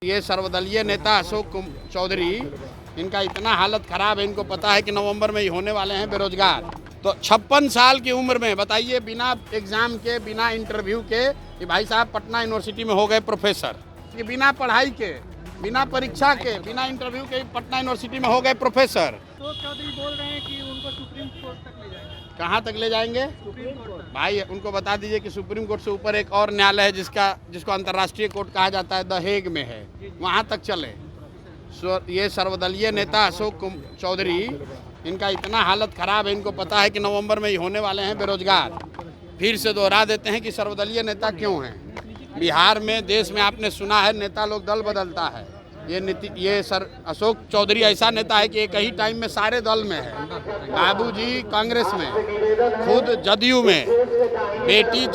ये सर्वदलीय नेता अशोक चौधरी, इनका इतना हालत खराब है, इनको पता है कि नवंबर में ही होने वाले हैं बेरोजगार। तो 56 साल की उम्र में बताइए, बिना एग्जाम के, बिना इंटरव्यू के, कि भाई साहब पटना यूनिवर्सिटी में हो गए प्रोफेसर। कि बिना पढ़ाई के, बिना परीक्षा के, बिना इंटरव्यू के पटना यूनिवर्सिटी में हो गए प्रोफेसर। तो चौधरी बोल रहे हैं कि उनको सुप्रीम कोर्ट तक ले जाएंगे। कहाँ तक ले जाएंगे? सुप्रीम कोर्ट तक। भाई उनको बता दीजिए कि सुप्रीम कोर्ट से ऊपर एक और न्यायालय है जिसको अंतर्राष्ट्रीय कोर्ट कहा जाता है, द हेग में है, वहाँ तक चले। ये सर्वदलीय नेता अशोक चौधरी, इनका इतना हालत खराब है, इनको पता है कि नवंबर में ही होने वाले हैं बेरोजगार। फिर से दोहरा देते हैं कि सर्वदलीय नेता क्यों हैं। बिहार में, देश में आपने सुना है नेता लोग दल बदलता है। ये अशोक चौधरी ऐसा नेता है कि एक ही टाइम में सारे दल में है। बाबूजी कांग्रेस में, खुद जदयू में, बेटी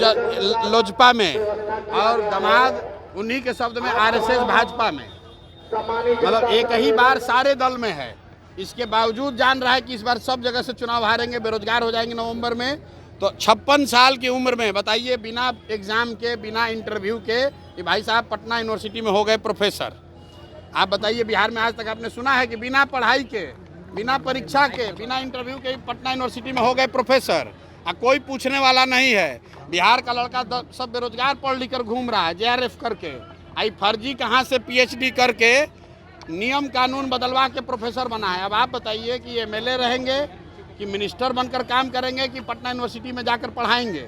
लोजपा में, और दामाद उन्हीं के शब्द में आरएसएस भाजपा में। मतलब एक ही बार सारे दल में है। इसके बावजूद जान रहा है कि इस बार सब जगह से चुनाव हारेंगे, बेरोजगार हो जाएंगे नवंबर में। तो 56 साल की उम्र में बताइए, बिना एग्जाम के, बिना इंटरव्यू के, कि भाई साहब पटना यूनिवर्सिटी में हो गए प्रोफेसर। आप बताइए, बिहार में आज तक आपने सुना है कि बिना पढ़ाई के, बिना परीक्षा के, बिना इंटरव्यू के पटना यूनिवर्सिटी में हो गए प्रोफेसर। कोई पूछने वाला नहीं है। बिहार का लड़का सब बेरोजगार पढ़ लिख कर घूम रहा है, जेआरएफ करके। आई फर्जी कहाँ से पीएचडी करके नियम कानून बदलवा के प्रोफेसर बना है। अब आप बताइए कि एमएलए रहेंगे कि मिनिस्टर बनकर काम करेंगे कि पटना यूनिवर्सिटी में जाकर पढ़ाएंगे।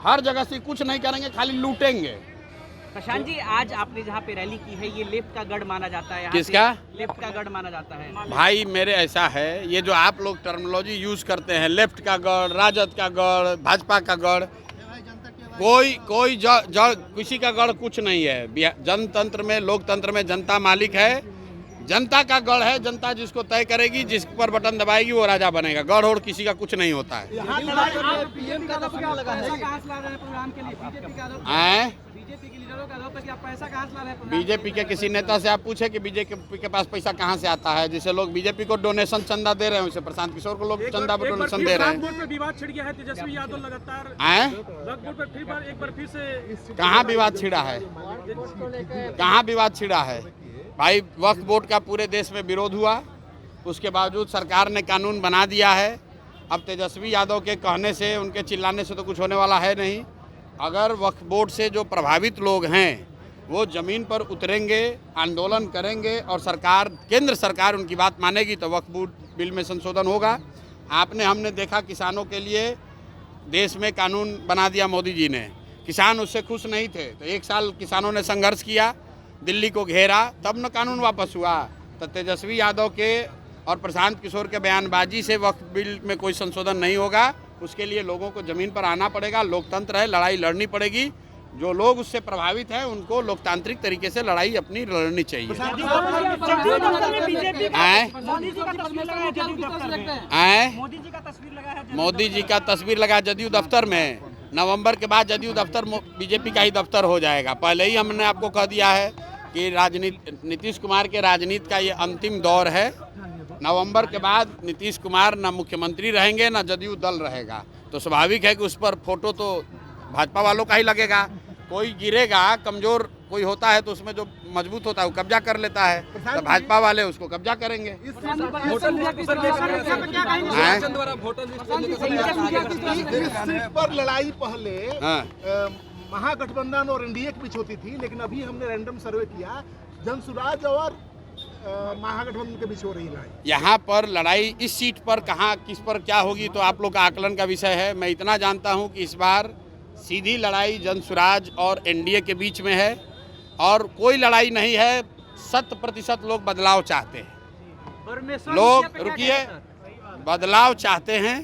हर जगह से कुछ नहीं करेंगे, खाली लूटेंगे। प्रशांत जी, आज आपने जहाँ पे रैली की है, ये लेफ्ट का गढ़ माना जाता है। किसका? लेफ्ट का गढ़ माना जाता है। भाई मेरे ऐसा है, ये जो आप लोग टर्मिनोलॉजी यूज करते हैं, लेफ्ट का गढ़, राजद का गढ़, भाजपा का गढ़, कोई किसी का गढ़ कुछ नहीं है। जनतंत्र में, लोकतंत्र में जनता मालिक है। जनता का गढ़ है। जनता जिसको तय करेगी, जिस पर बटन दबाएगी, वो राजा बनेगा। गढ़ और किसी का कुछ नहीं होता है। बीजेपी के किसी नेता से आप पूछे कि बीजेपी के पास पैसा कहाँ से आता है। जिसे लोग बीजेपी को डोनेशन चंदा दे रहे हैं, उसे प्रशांत किशोर को लोग चंदा डोनेशन दे रहे हैं। विवाद छिड़ गया है, तेजस्वी यादव लगातार कहाँ विवाद छिड़ा है? कहाँ विवाद छिड़ा है? भाई वक्फ बोर्ड का पूरे देश में विरोध हुआ, उसके बावजूद सरकार ने कानून बना दिया है। अब तेजस्वी यादव के कहने से, उनके चिल्लाने से तो कुछ होने वाला है नहीं। अगर वक्फ बोर्ड से जो प्रभावित लोग हैं वो ज़मीन पर उतरेंगे, आंदोलन करेंगे और केंद्र सरकार उनकी बात मानेगी, तो वक्फ बोर्ड बिल में संशोधन होगा। हमने देखा किसानों के लिए देश में कानून बना दिया मोदी जी ने। किसान उससे खुश नहीं थे, तो 1 साल किसानों ने संघर्ष किया, दिल्ली को घेरा, तब न कानून वापस हुआ। तो तेजस्वी यादव के और प्रशांत किशोर के बयानबाजी से वक्फ बिल में कोई संशोधन नहीं होगा। उसके लिए लोगों को ज़मीन पर आना पड़ेगा। लोकतंत्र है, लड़ाई लड़नी पड़ेगी। जो लोग उससे प्रभावित हैं उनको लोकतांत्रिक तरीके से लड़ाई अपनी लड़नी चाहिए। मोदी जी का तस्वीर लगा जदयू दफ्तर में। नवंबर के बाद जदयू दफ्तर बीजेपी का ही दफ्तर हो जाएगा। पहले ही हमने आपको कह दिया है कि नीतीश कुमार के राजनीति का ये अंतिम दौर है। नवंबर के बाद नीतीश कुमार ना मुख्यमंत्री रहेंगे, ना जदयू दल रहेगा। तो स्वाभाविक है कि उस पर फोटो तो भाजपा वालों का ही लगेगा। कोई गिरेगा, कमजोर कोई होता है तो उसमें जो मजबूत होता है वो कब्जा कर लेता है, तो भाजपा वाले उसको कब्जा करेंगे। इस पर लड़ाई पहले महागठबंधन और एनडीए के बीच होती थी, लेकिन अभी हमने रैंडम सर्वे किया, जनसुराज और महागठबंधन के बीच हो रही लड़ाई। यहाँ पर लड़ाई इस सीट पर कहाँ, किस पर क्या होगी, तो आप लोग का आकलन का विषय है। मैं इतना जानता हूँ कि इस बार सीधी लड़ाई जनसुराज और एनडीए के बीच में है, और कोई लड़ाई नहीं है। 100% लोग बदलाव चाहते हैं। लोग रुकिए, बदलाव चाहते हैं।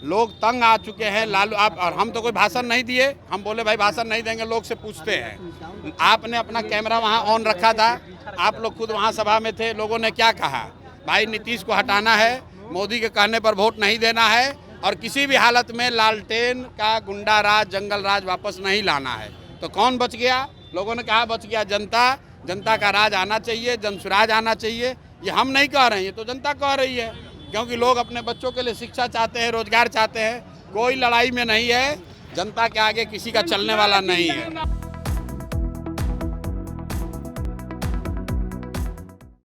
लोग तंग आ चुके हैं। लालू आप और हम तो कोई भाषण नहीं दिए। हम बोले भाई भाषण नहीं देंगे, लोग से पूछते हैं। आपने अपना कैमरा वहाँ ऑन रखा था, आप लोग खुद वहाँ सभा में थे। लोगों ने क्या कहा? भाई नीतीश को हटाना है, मोदी के कहने पर वोट नहीं देना है, और किसी भी हालत में लालटेन का गुंडा राज, जंगल राज वापस नहीं लाना है। तो कौन बच गया? लोगों ने कहा बच गया जनता। जनता का राज आना चाहिए, जनसुराज आना चाहिए। ये हम नहीं कह रहे हैं, ये तो जनता कह रही है, क्योंकि लोग अपने बच्चों के लिए शिक्षा चाहते हैं, रोजगार चाहते हैं। कोई लड़ाई में नहीं है। जनता के आगे किसी का चलने वाला नहीं है।